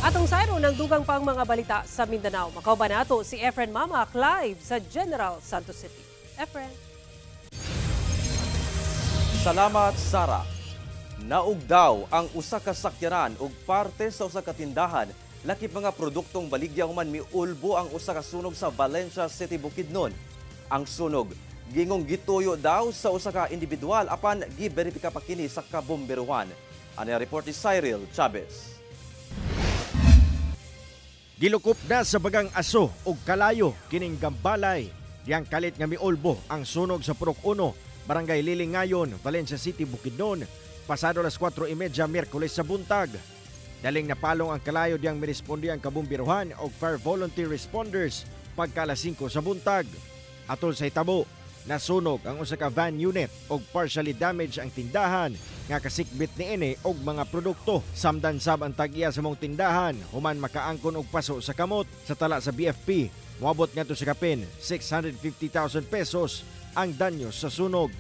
Atong sayro ng dugang pang mga balita sa Mindanao. Makauban nato si Efren Mamak live sa General Santos City. Efren. Salamat, Sara. Naugdaw ang usa ka sakyanan ug parte sa usa ka tindahan. Lakip mga produktong baligya human miulbo ang usa ka sunog sa Valencia City, Bukidnon. Ang sunog gingong gituyo daw sa usa ka individual apan giberipika pa kini sa kabomberuhan. Ani report ni Cyril Chavez. Gilukop na sa bagang aso ug kalayo kining gambalay. Diyang kalit nga miulbo ang sunog sa Purok 1, Barangay Lilingayon, Valencia City, Bukidnon, pasado las 4:30 Miyerkules sa buntag. Daling napalong ang kalayo diyang miresponde ang kabumbiruhan o fire volunteer responders pagka alas 5 sa buntag. Atol sa hitabo, nasunog ang usa ka van unit o partially damaged ang tindahan nga kasikbit niini og mga produkto. Samdan sab ang tag-iya sa mong tindahan human makaangkon og paso sa kamot. Sa tala sa BFP, moabot ngadto sa kapin 650,000 pesos ang danyo sa sunog.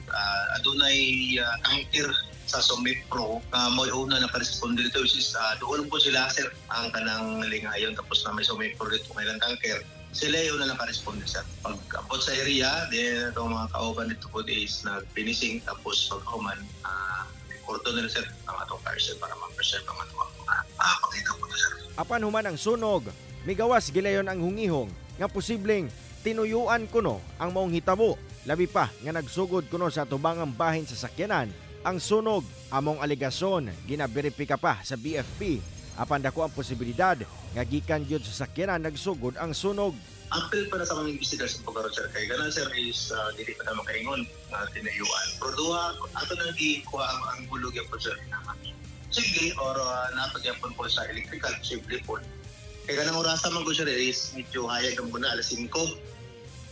Adunay tanker sa Sumipro mo una na pa-responde dito is doon po sila sir ang kanang Lingayon tapos na may Sumipro dito kailang tanker. Sila yung na naka-responde sir. Pag abot sa area, then itong mga kauban dito po is nag-finishing tapos pag-human, cordon nila sir ang atong parcel para ma-preserve ang atong pakita po na sir. Apan human ang sunog, migawas gilayon ang hungihong nga posibleng tinuyuan kuno ang maong hitabo. Labi pa nga nagsugod kuno sa tubangang bahin sa sakyanan. Ang sunog, among aligasyon, ginaberipika pa sa BFP. Apan dako ang posibilidad nga gikan gyud sa sakyanan nagsugod ang sunog. Apel pa na sa mga imbestigar sa pagkaroon sir kay ganan sir is dili pa na makaingon nga tinayuan. Pero duha ato nang gikuha ang bulog yung po sir. Sige or napagyapon po sa electrical sige po. Kaya ganang orasa man ko sir is medyo hayag ang muna alas 5.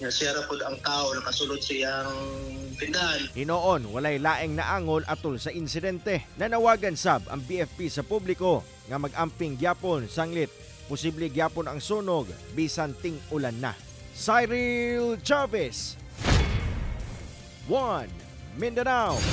Nga siya po ang tao nakasulod siyang tindahan. Hinoon walay laeng naangol atol sa insidente. Nanawagan sab ang BFP sa publiko nga mag-amping gyapon sanglit posible gyapon ang sunog bisan ting ulan na. Cyril Chavez, 1 Mindanao.